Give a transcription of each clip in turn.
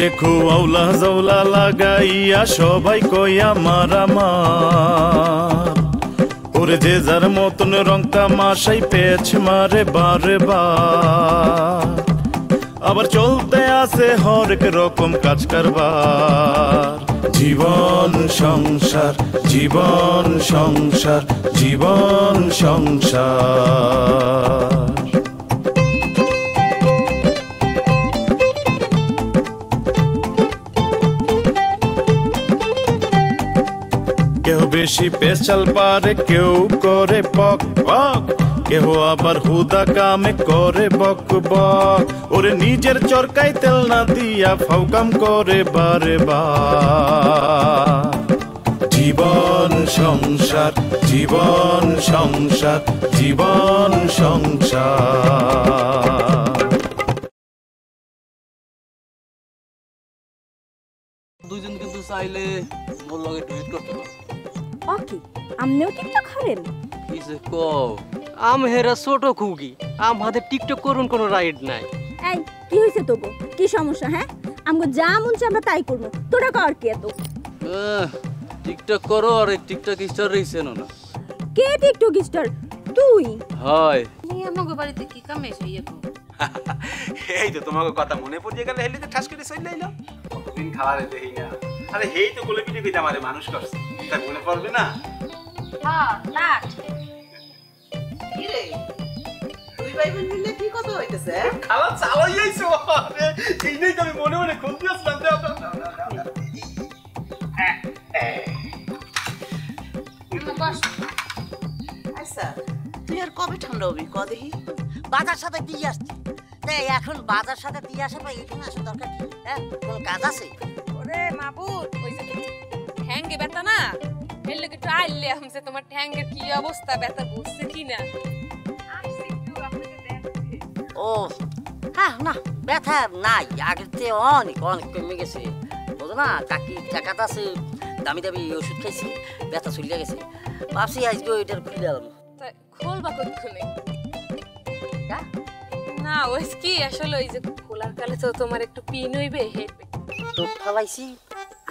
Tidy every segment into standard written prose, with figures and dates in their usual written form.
দেখো আউলা জাউলা লাগাইয়া সবাই কই আমার আমার, ওরে যে যার মতন রং তামাশাই পেছ মারে বারে বার, আবার চলতে আছে হরেক রকম কাজ কারবার। জীবন সংসার জীবন সংসার জীবন সংসার। কেউ বেশি পেশাল পারে, কেউ করে পক পক, কেউ আবার হুদা কামে করে বক বক, ওরে নিজের চরকায় তেল না দিয়া ফাউকাম করে বারে বার। জীবন সংসার জীবন সংসার জীবন সংসার। দুইজন কিন্তু চাইলে মোর লগে টুইট করতে পারো। ওকে, আমনেও টিকটক করেন? কি যে কও, আম হেরা ছোট খুগি, আম হাতে টিকটক করুন কোনো রাইট নাই। এই কি হইছে তোগো? কি সমস্যা? হ্যাঁ, আমগো যা মন চায় আমরা তাই করব, তোরা কর কি এত? টিকটক করো আর টিকটক স্টার রইছেন না। কে টিকটক স্টার? তুই? হয়। নি আমাগো বাড়িতে কি কাম এসে ইয়েকো? এই তো তোমাকে কথা মনে পড়ে গেল, হেলিতে ঠাস করে চলে আইলো। কতদিন খাওয়ারে দেই না, আরে হেই তো কোলে পিঠে কইতা আমারে মানুষ করছে, তা মনে পড়বে না? হ্যাঁ, লাট। কি রে? তুই ভাই বোন মিলে কি কথা হইতেছে? খালা চালাই আইছো, আরে এই নেই তো আমি মনে মনে খুঁজতে আসলাম। আচ্ছা, তুই আর কবে ঠান্ডা হবি ক দেখি? বাজার সাথে দিয়ে আসছি, তাই এখন বাজার সাথে দিয়ে আসা বা এখানে আসা দরকার কি? হ্যাঁ, কোনো কাজ আছে? ওরে মাবুদ, ওই যে ঠ্যাঙ্গে ব্যথা না, এর লগে একটু আইলে আমছে তোমার ঠ্যাঙ্গের কি অবস্থা, ব্যথা বুঝছে কিনা আসছি একটু আপনাকে দেখতে। ও হ্যাঁ, না ব্যথা নাই, আগের চেয়ে অনেক অনেক কমে গেছে। বুঝো না, কাকি টাকাটা আছে, দামি দামি ওষুধ খাইছি, ব্যথা চলিয়া গেছে। ভাবছি আজকে ওইটার খুলে আলাম। খোলবা কতক্ষণে? না ওই কি আসলে ওই যে খোলার কালে তো তোমার একটু পিন হইবে, হেঁটবে তো ফালাইছি,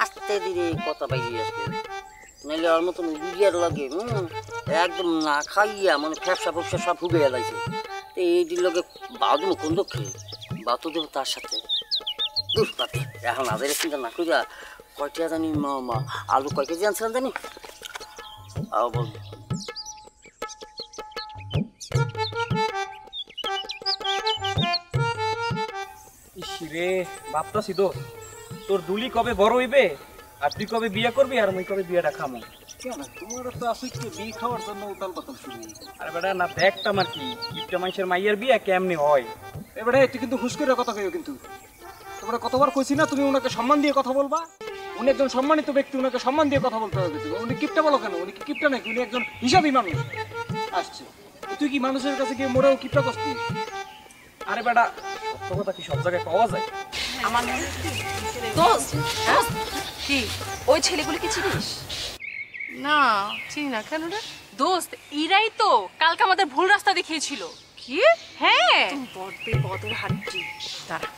আস্তে ধীরে কথা বাইরে আসবে, নাইলে ওর মতন বিরিয়ার লাগে একদম না খাইয়া মানে ফ্যাপসা ফ্যাপসা সব হুবে এলাইছে। এইটির লোকে বাদু মুকুন্দ খেয়ে বাতো দেবো তার সাথে। দূর পাতে এখন আদের চিন্তা না করিয়া কয়টা জানি আলু কয় কেজি আনছিলাম জানি বলবো। রে ভাবতাছি তো তোর দুলি কবে বড় হইবে আর তুই কবে বিয়ে করবি আর মুই কবে বিয়েটা খামো। কেন তোমার তো আসলে কি বিয়ে খাওয়ার জন্য উতাল পাতাল শুরু? আরে বেটা না দেখটা আমার কি গিফটটা মানুষের মাইয়ের বিয়ে কেমনি হয়। এবারে তুই কিন্তু হুশ করে কথা কইও, কিন্তু তোমরা কতবার কইছি না তুমি ওনাকে সম্মান দিয়ে কথা বলবা? উনি একজন সম্মানিত ব্যক্তি, ওনাকে সম্মান দিয়ে কথা বলতে হবে। তুমি উনি কিপটা বলো কেন? উনি কি কিপটা নাকি? উনি একজন হিসাবী মানুষ আসছে। তুই কি মানুষের কাছে গিয়ে মোড়েও কিপটা করছিস? আরে বেটা সত্য কথা কি সব জায়গায় পাওয়া যায়? আমার দোস্ত, কি ওই ছেলেগুলো কি চিনিস? না চিনি না। কেন রে? দোস্ত ইরাই তো কালকে আমাদের ভুল রাস্তা দেখিয়েছিল। কি? হ্যাঁ, বড়দের বদের হাড্ডি। দাঁড়া,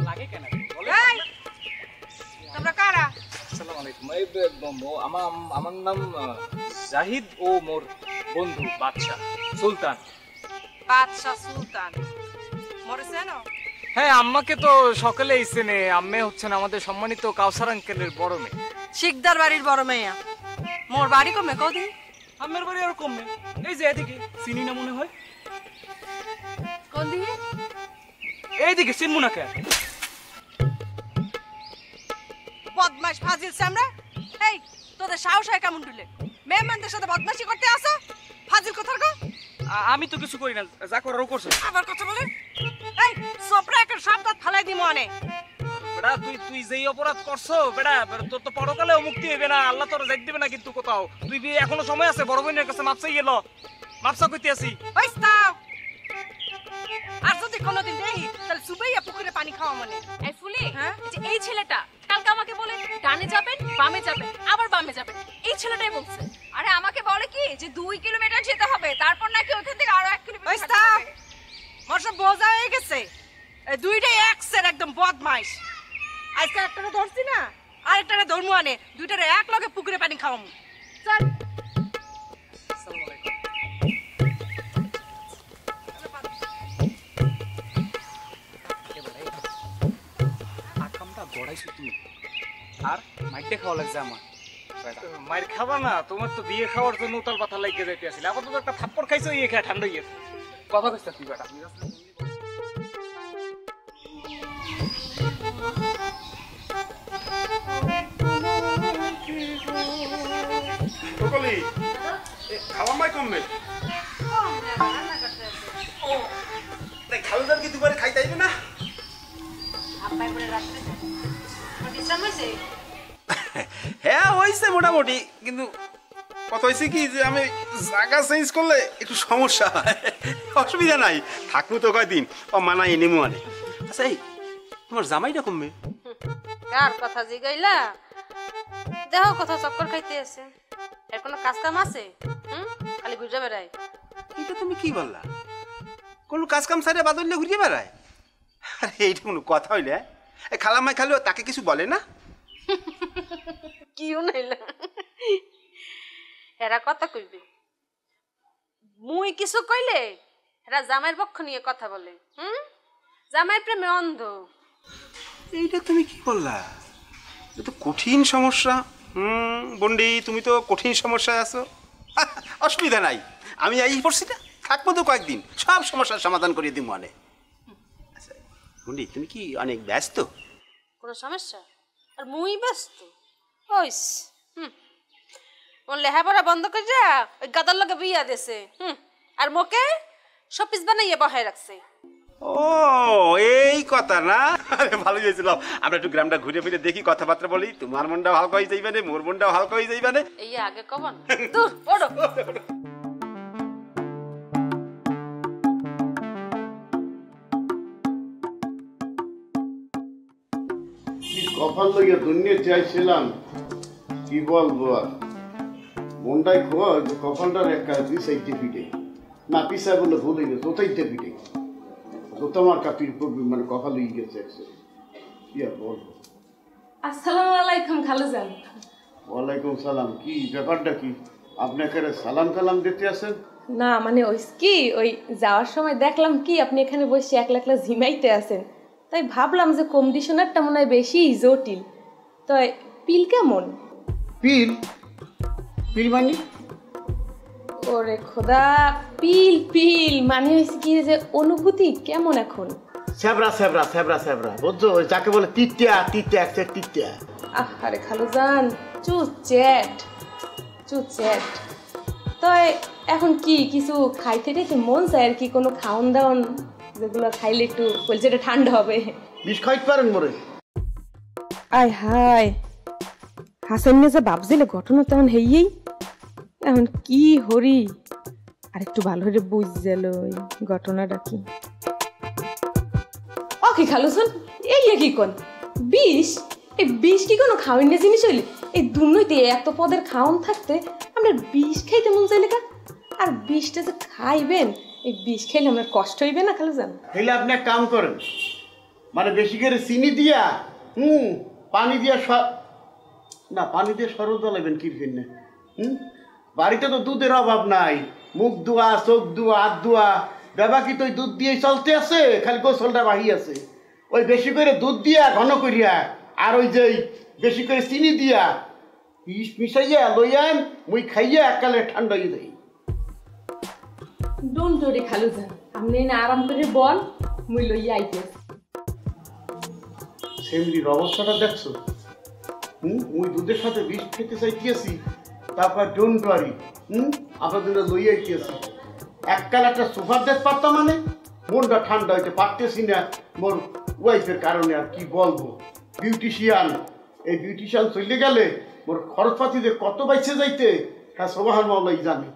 লাগে কেন? তোমরা কারা? আসসালামু আলাইকুম। আমার নাম জাহিদ ও মোর বন্ধু বাদশা সুলতান। বাদশা সুলতান মরেছে না? হ্যাঁ, আম্মাকে তো সকলেই চেনে। আম্মে হচ্ছেন আমাদের সম্মানিত কাউসার আঙ্কেলের বড় মেয়ে। শিকদার বাড়ির বড় মেয়া। মোর বাড়ি কমে কদিন? আম্মের বাড়ি আর কমে এই যে এদিকে, চিনি না মনে হয়? কোন দিকে? এইদিকে চিনমু না কে? বদমাশ ফাজিল সামরা। এই তোদের সাহস হয় কেমন ডুলে? মেহমানদের সাথে বদমাশি করতে আসো? ফাজিল কোথার গো? আমি তো কিছু করি না, যা করারও করছে। আবার কথা বলে? এই সোপরা একটা শব্দ ফালাই দিমু আনে। বেটা তুই যেই অপরাধ করছো বেটা, তোর তো পরকালেও মুক্তি হবে না, আল্লাহ তোর যাইতে দিবে না কিন্তু কোথাও। তুই এখনো সময় আছে, বড় বোনের কাছে মাপ চাইয়ে লো। মাপসা কইতে আসি। ওই স্তাও। আর যদি কোনোদিন দেখি তাহলে সুবাইয়া পুকুরে পানি খাওয়া মনে। এই ফুলি, হ্যাঁ? যে এই ছেলেটা কালকে আমাকে বলে ডানে যাবেন বামে যাবেন আবার বামে যাবেন, এই ছেলেটাই বলছে। আরে আমাকে বলে কি যে 2 কিলোমিটার যেতে হবে, তারপর নাকি ওইখান থেকে আরো 1 কিলোমিটার ওই যেতে স্তাও। হবে। মশা বউ বোঝা হয়ে গেছে এই দুইটাই এক্সের একদম বদমাইশ আজকে একটারে ধরছি না আরেকটারে ধর্ম আনে দুইটারে এক লগে পুকুরে পানি খাওয়ামু চল আকামটা গড়াইছো তুমি আর মাইটে খাওয়া লাগছে আমার মার খাবা না তোমার তো বিয়ে খাওয়ার জন্য উতাল পাতা লাগিয়ে যাইতে আসলে আবার তো একটা থাপ্পড় খাইছো ইয়ে খেয়ে ঠান্ডা গিয়েছে কথা কইছ তুই বেটা সকলি খাওয়া মাই কমবে খালুদার কি দুবারে খাইতে আইবে না হ্যাঁ হয়েছে মোটামুটি কিন্তু কথা হয়েছে কি যে আমি জায়গা চেঞ্জ করলে একটু সমস্যা হয় অসুবিধা নাই থাকবো তো কয়দিন ও মানাই নেমু মানে আচ্ছা এই তোমার জামাইটা কমবে কার কথা জিগাইলা দেহ কথা চক্কর খাইতে আছে এর কোনো কাজ কাম আছে খালি ঘুরে বেড়ায় এটা তুমি কি বললা কোনো কাজ কাম সাইডে বাদলে ঘুরিয়ে বেড়ায় আরে এইটা কোনো কথা হইলে খালামাই খালেও তাকে কিছু বলে না কিও নাইলা এরা কথা কইবে মুই কিছু কইলে এরা জামাইয়ের পক্ষ নিয়ে কথা বলে জামাইয়ের প্রেমে অন্ধ এইটা তুমি কি বললা এটা তো কঠিন সমস্যা বন্ডি তুমি তো কঠিন সমস্যায় আছো অসুবিধা নাই আমি এই পড়ছি না থাকবো তো কয়েকদিন সব সমস্যার সমাধান করিয়ে দিব মানে আচ্ছা বন্ডি তুমি কি অনেক ব্যস্ত কোনো সমস্যা আর মুই ব্যস্ত হইস ওর লেহাপড়া বন্ধ করে যা ওই গাদার লগে বিয়া দেছে আর মোকে শপিস বানাইয়ে বহায় রাখছে ও এই কথা না ভালো হয়েছিল আমরা একটু গ্রামটা ঘুরে ফিরে দেখি কথাবার্তা বলি তোমার মনটা হালকা হয়ে যাইবানে মোর মনটাও হালকা হয়ে যাইবানে এই আগে কমন দূর ওড়ো কপাল লইয়া দুনিয়া চাইছিলাম কি বলবো আর মনটাই খোয়া কপালটার একটা পিসাইতে পিঠে না পিসা বলে ভুল হয়ে গেছে ওটাইতে পিঠে তো তোমার কাপির মানে কপাল হয়ে গেছে কি আর বলবো আসসালামু আলাইকুম খালুজান ওয়ালাইকুম সালাম কি ব্যাপারটা কি আপনি এখানে সালাম কালাম দিতে আসেন না মানে ওই কি ওই যাওয়ার সময় দেখলাম কি আপনি এখানে বসে একলা একলা ঝিমাইতে আছেন তাই ভাবলাম যে কন্ডিশনারটা মনে হয় বেশি জটিল তো পিল কেমন পিল পিল মানে ওরে খোদা পিল পিল মানে হয়েছে কি যে অনুভূতি কেমন এখন স্যাবরা স্যাবরা স্যাবরা স্যাবরা বুঝছো ওই যাকে বলে তিতিয়া তিতিয়া একটা তিতিয়া আরে খালুজান চুচ্যাট তো এখন কি কিছু খাইতে রেখে মন চায় আর কি কোনো খাওন দাওন যেগুলো খাইলে একটু কলজেটা ঠান্ডা হবে বিষ খাইতে পারেন মরে আয় হায় হাসান মিয়া যে ভাবছিলে ঘটনা তেমন হেয়েই এখন কি হরি আর একটু ভালো করে বুঝছিল ওই ঘটনাটা কি ওকে খালুসন এই কি কোন বিষ এই বিষ কি কোনো খাওয়াই না জিনিস হইলে এই দুর্নইতে এত পদের খাওয়ান থাকতে আমরা বিষ খাইতে মন চাইলে কা আর বিষটা যে খাইবেন এই বিষ খাইলে আমার কষ্ট হইবে না খালুজান তাহলে আপনি এক কাম করেন মানে বেশি করে চিনি দিয়া পানি দিয়া না পানি দিয়ে শরবত লাগবেন কি ফিরনে বাড়িতে তো দুধের অভাব নাই মুখ ধোয়া চোখ ধোয়া হাত ধোয়া বাবা কি তো ওই দুধ দিয়েই চলতে আছে খালি গোসলটা বাহি আছে ওই বেশি করে দুধ দিয়া ঘন করিয়া আর ওই যে বেশি করে চিনি দিয়া মিশাইয়া লইয়ান মুই খাইয়া এককালে ঠান্ডা হয়ে যাই ডোন্ট ওরি খালুজান আপনি না আরাম করে বল মুই লইয়া আইতেছি সেমরির অবস্থাটা দেখছো মুই দুধের সাথে বিষ খেতে চাইতেছি তারপর ডোন্ট ওয়ারি আপনাদের লইয়া আইতেছি এককাল একটা সোফার দেখ পারতাম মানে মনটা ঠান্ডা হইতে পারতেছি না মোর ওয়াইফের কারণে আর কি বলবো বিউটিশিয়ান এই বিউটিশিয়ান চলে গেলে মোর খরচপাতিতে কত বাইছে যাইতে হ্যাঁ সোবাহার মাওলাই জানে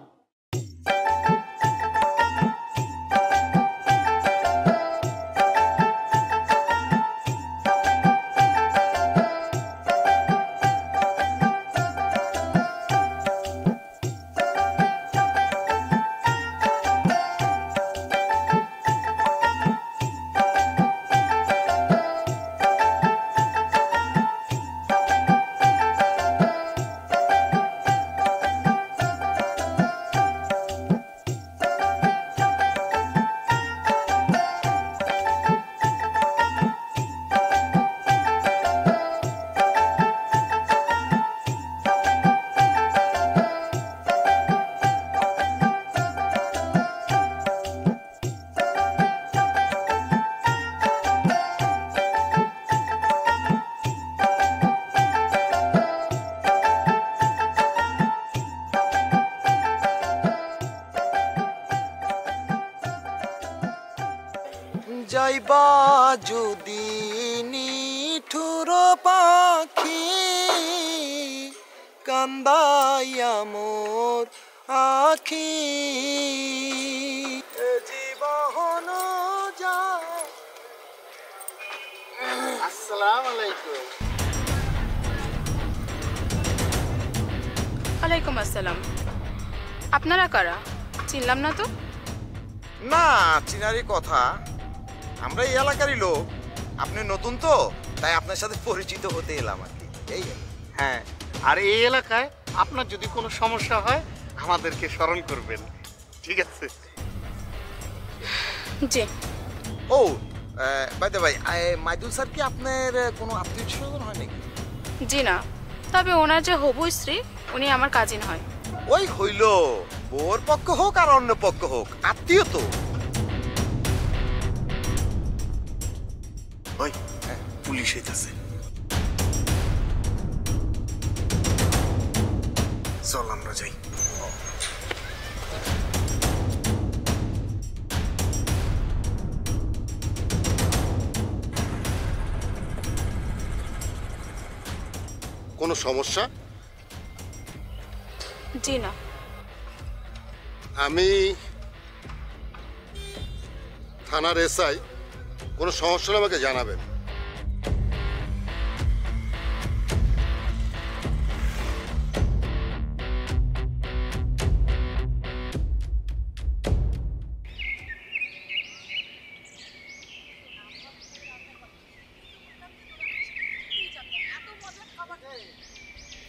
যাইবা যদি নিঠুর পাখি কান্দাইয়া মোর আখি জীবন যায়। আসসালামু আলাইকুম। ওয়ালাইকুম আসসালাম। আপনারা কারা? চিনলাম না তো। না, চিনারি কথা, আমরা এই এলাকারই লোক। আপনি নতুন তো, তাই আপনার সাথে পরিচিত হতে এলাম আর কি। এই হ্যাঁ, আর এই এলাকায় আপনার যদি কোনো সমস্যা হয় আমাদেরকে স্মরণ করবেন, ঠিক আছে? জি। ও বাই দ্য ভাই, মাইদুল স্যার কি আপনার কোনো আত্মীয় স্বজন হয় নাকি? জি না, তবে ওনার যে হবু স্ত্রী উনি আমার কাজিন হয়। ওই হইল, ওর পক্ষ হোক আর অন্য পক্ষ হোক, আত্মীয় তো। ওই পুলিশ হইতাছে, চল আমরা যাই। কোনো সমস্যা? জি না। আমি থানার এসআই, কোনো সমস্যা হলে আমাকে জানাবেন।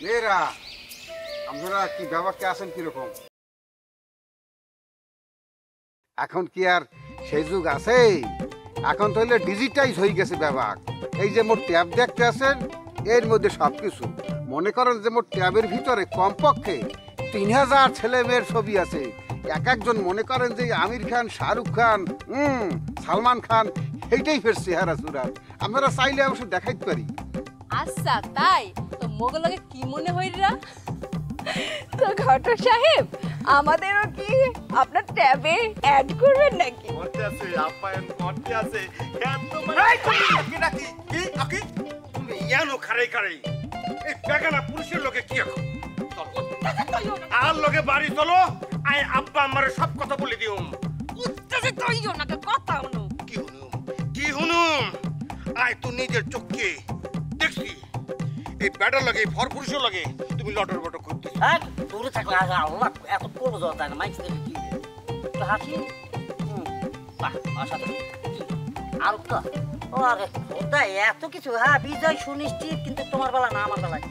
মেয়েরা, আপনারা কি ব্যবহারকে আছেন কিরকম? এখন কি আর সেই যুগ আছে? এখন তো হইলে ডিজিটাইজ হয়ে গেছে ব্যবহার। এই যে মোট ট্যাব দেখতে আছেন, এর মধ্যে সব কিছু মনে করেন যে মোট ট্যাবের ভিতরে কমপক্ষে 3000 ছেলে মেয়ের ছবি আছে। এক একজন মনে করেন যে আমির খান, শাহরুখ খান, সালমান খান, এইটাই ফের চেহারা সুরাত। আপনারা চাইলে অবশ্য দেখাইতে পারি। আচ্ছা তাই তো, মোগলকে কি মনে হইরা? তো ঘটক সাহেব, আমাদেরও কি আপনার ট্যাবে অ্যাড করবেন নাকি? করতে আছে, আপ্যায়ন করতে আছে। তুমি ইয়ানো খারাই খারাই এই বেগানা পুরুষের লোকে কি এখন? আর লোকে বাড়ি চলো, আই আব্বা আমার সব কথা বলে দিউম। উত্তেজিত হইও না, কথা শুনো। কি হুনুম? আয় তুই নিজের চোখকে দেখছি এই ব্যাটার লাগে, ফর পুরুষের লাগে তুমি লটর বটর করতে। হ্যাঁ, দূরে থাকলে আল্লাহ এত করবো যায় না, মাইক দেখে কি তো হাসি। বাহ, অসাধারণ। আর তো ও আরে খোদা, এত কিছু। হ্যাঁ, বিজয় সুনিশ্চিত, কিন্তু তোমার বেলা না, আমার বেলায়।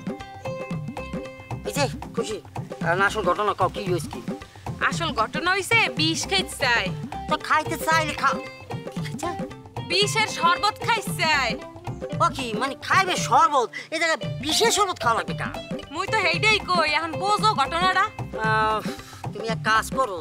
এই যে খুশি, আসল ঘটনা কাউ কি হয়েছে? কি আসল ঘটনা হইছে বিষ খাইতে চাই। তো খাইতে চাইলে খাও। বিষের শরবত খাইতে চাই। ও কি মানে খাইবে শরবত? এই জায়গায় বিশেষ শরবত খাওয়া লাগবে কা? মুই তো হেইডাই কই, এখন বোঝো ঘটনাটা। তুমি এক কাজ করো,